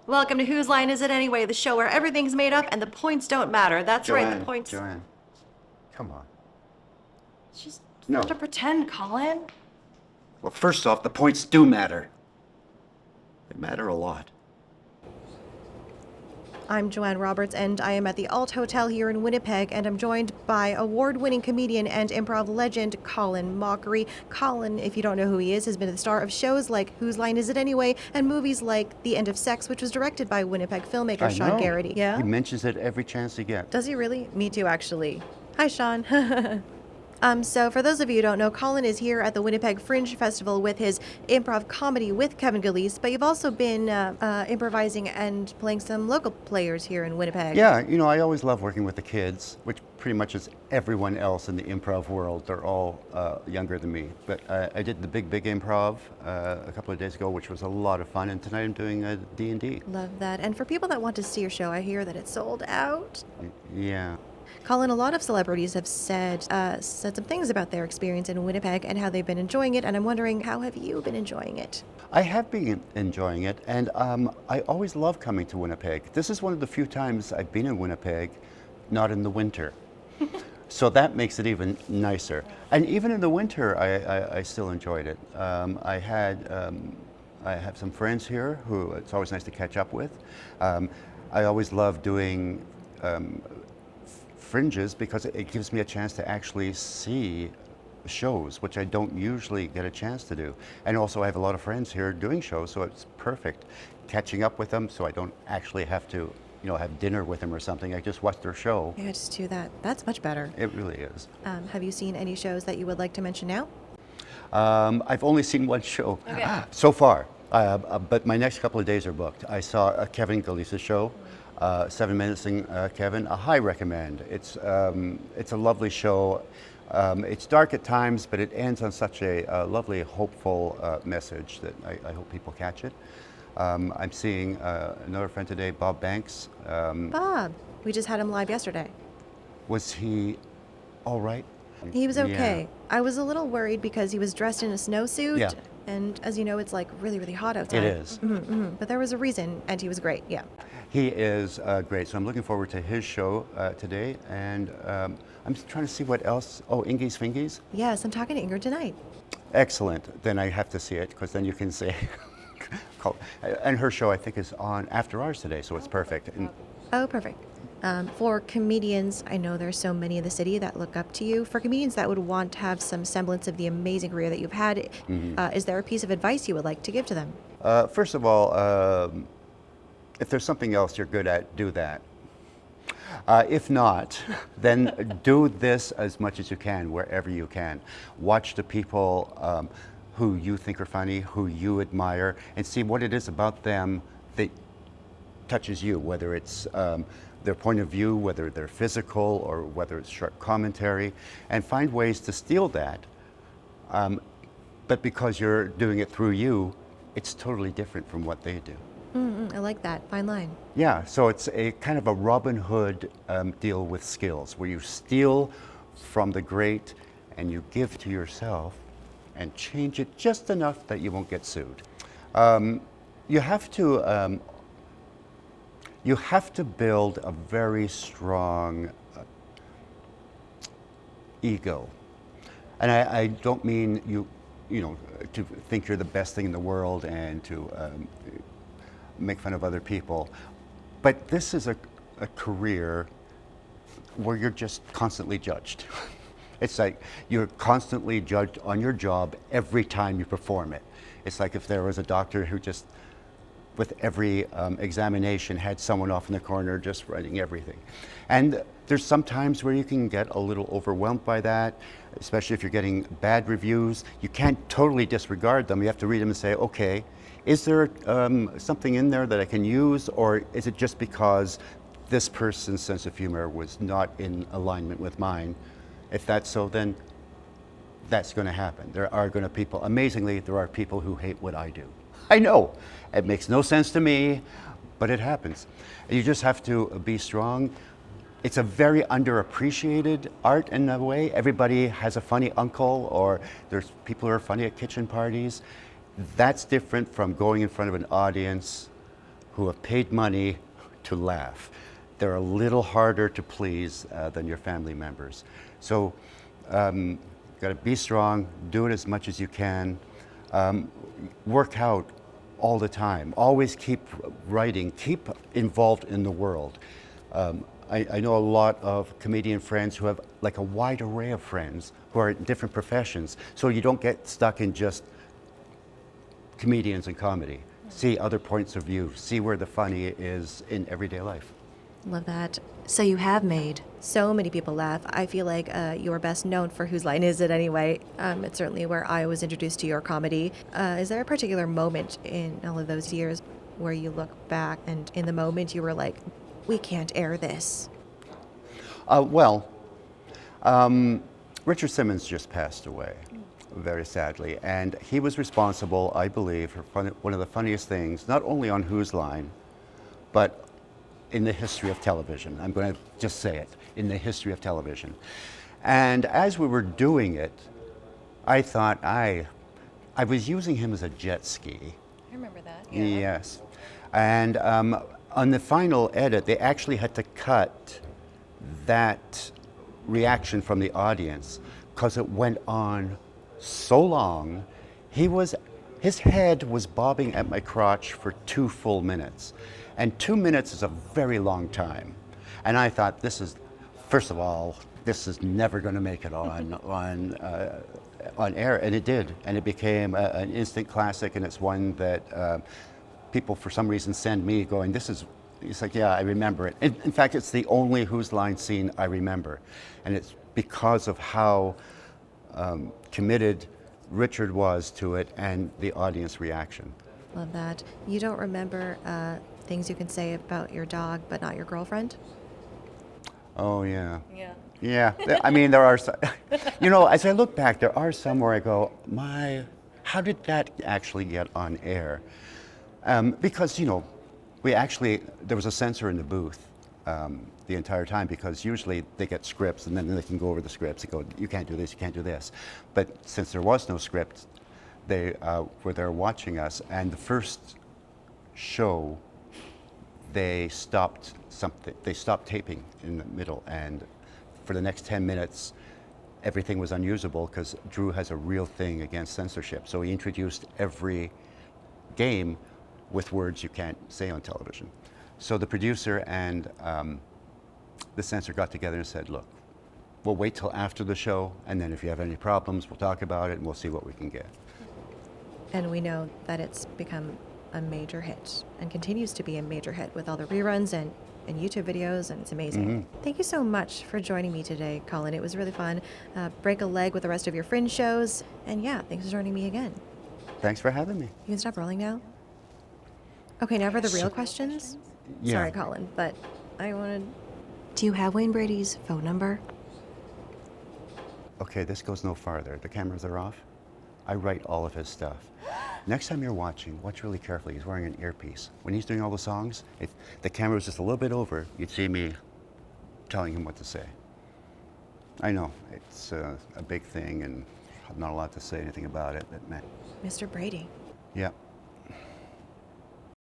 Welcome to Whose Line Is It Anyway, the show where everything's made up and the points don't matter. That's right, the points. Joanne, come on. Just No. not to pretend, Colin. Well, first off, the points do matter. They matter a lot. I'm Joanne Roberts, and I am at the Alt Hotel here in Winnipeg, and I'm joined by award-winning comedian and improv legend Colin Mochrie. Colin, if you don't know who he is, has been the star of shows like Whose Line Is It Anyway, and movies like The End of Sex, which was directed by Winnipeg filmmaker Sean Garrity. Yeah? He mentions it every chance he gets. Does he really? Me too, actually. Hi, Sean. So for those of you who don't know, Colin is here at the Winnipeg Fringe Festival with his improv comedy with Kevin Gillies, but you've also been improvising and playing some local players here in Winnipeg. Yeah, I always love working with the kids, which pretty much is everyone else in the improv world. They're all younger than me. But I did the Big Improv a couple of days ago, which was a lot of fun, and tonight I'm doing a D&D. Love that. And for people that want to see your show, I hear that it's sold out. Yeah. Colin, a lot of celebrities have said some things about their experience in Winnipeg and how they've been enjoying it, and I'm wondering, how have you been enjoying it? I have been enjoying it, and I always love coming to Winnipeg. This is one of the few times I've been in Winnipeg, not in the winter. So that makes it even nicer. And even in the winter, I still enjoyed it. I have some friends here who it's always nice to catch up with. I always love doing fringes because it gives me a chance to actually see shows, which I don't usually get a chance to do. And also I have a lot of friends here doing shows, so it's perfect catching up with them, so I don't actually have to have dinner with them or something. I just watch their show. Yeah, just do that. That's much better. It really is. Have you seen any shows that you would like to mention now? I've only seen one show so far, but my next couple of days are booked. I saw Kevin Gillies' show, 7 Minutes in Kevin. I highly recommend. It's a lovely show. It's dark at times, but it ends on such a lovely, hopeful message that I hope people catch it. I'm seeing another friend today, Bob Banks. Bob, we just had him live yesterday. Was he all right? He was okay. Yeah. I was a little worried because he was dressed in a snowsuit. Yeah. And as you know, it's like really, really hot outside. It is. But there was a reason, and he was great, yeah. He is great, so I'm looking forward to his show today, and I'm just trying to see what else. Oh, Ingies Fingies? Yes, I'm talking to Ingrid tonight. Excellent. Then I have to see it, because then you can say, and her show I think is on after ours today, so it's perfect. And Oh, perfect. For comedians, I know there's so many in the city that look up to you. For comedians that would want to have some semblance of the amazing career that you've had, is there a piece of advice you would like to give to them? First of all, if there's something else you're good at, do that. If not, then do this as much as you can, wherever you can. Watch the people who you think are funny, who you admire, and see what it is about them that touches you, whether it's their point of view, whether they're physical, or whether it's short commentary, and find ways to steal that. But because you're doing it through you, it's totally different from what they do. I like that. Fine line. Yeah, so it's a kind of a Robin Hood deal with skills, where you steal from the great and you give to yourself and change it just enough that you won't get sued. You have to build a very strong ego. And I don't mean you to think you're the best thing in the world and to make fun of other people. But this is a career where you're just constantly judged. It's like you're constantly judged on your job every time you perform it. It's like if there was a doctor who just, with every examination, had someone off in the corner just writing everything. And there's some times where you can get a little overwhelmed by that, especially if you're getting bad reviews. You can't totally disregard them. You have to read them and say, okay, is there something in there that I can use, or is it just because this person's sense of humor was not in alignment with mine? If that's so, then that's going to happen. There are going to people, amazingly, there are people who hate what I do. I know, it makes no sense to me, but it happens. You just have to be strong. It's a very underappreciated art in a way. Everybody has a funny uncle, or there's people who are funny at kitchen parties. That's different from going in front of an audience who have paid money to laugh. They're a little harder to please than your family members. So got to be strong, do it as much as you can, work out all the time, always keep writing, keep involved in the world. I know a lot of comedian friends who have like a wide array of friends who are in different professions, so you don't get stuck in just comedians and comedy. See other points of view, see where the funny is in everyday life. Love that. So you have made so many people laugh. I feel like you're best known for Whose Line Is It Anyway? It's certainly where I was introduced to your comedy. Is there a particular moment in all of those years where you look back and in the moment you were like, we can't air this? Richard Simmons just passed away, very sadly, and he was responsible, I believe, for one of the funniest things, not only on Whose Line, but in the history of television. I'm going to just say it, in the history of television. And as we were doing it, I thought I was using him as a jet ski. I remember that. Yeah. Yes. And on the final edit, they actually had to cut that reaction from the audience because it went on so long. His head was bobbing at my crotch for 2 full minutes. And 2 minutes is a very long time. And I thought, first of all, this is never going to make it on air. And it did. And it became an instant classic. And it's one that people, for some reason, send me going, it's like, yeah, I remember it. In fact, it's the only Whose Line scene I remember. And it's because of how committed Richard was to it and the audience reaction. Love that. You don't remember things you can say about your dog, but not your girlfriend? Oh, yeah. Yeah. Yeah. I mean, there are some, as I look back, there are some where I go, how did that actually get on air? Because, there was a censor in the booth the entire time, because usually they get scripts and then they can go over the scripts and go, you can't do this, you can't do this. But since there was no script, they were there watching us, and the first show, they stopped taping in the middle, and for the next 10 minutes, everything was unusable because Drew has a real thing against censorship. So he introduced every game with words you can't say on television. So the producer and the censor got together and said, look, we'll wait till after the show, and then if you have any problems, we'll talk about it and we'll see what we can get. And we know that it's become a major hit and continues to be a major hit with all the reruns and YouTube videos, and it's amazing. Mm-hmm. Thank you so much for joining me today, Colin. It was really fun. Break a leg with the rest of your Fringe shows. And yeah, thanks for joining me again. Thanks for having me. You can stop rolling now? Okay, now for the real questions. Yeah. Sorry, Colin, but I wanted... Do you have Wayne Brady's phone number? Okay, this goes no farther. The cameras are off. I write all of his stuff. Next time you're watching, watch really carefully. He's wearing an earpiece. When he's doing all the songs, if the camera was just a little bit over, you'd see me telling him what to say. I know, it's a big thing, and I'm not allowed to say anything about it. But man. Mr. Brady. Yeah.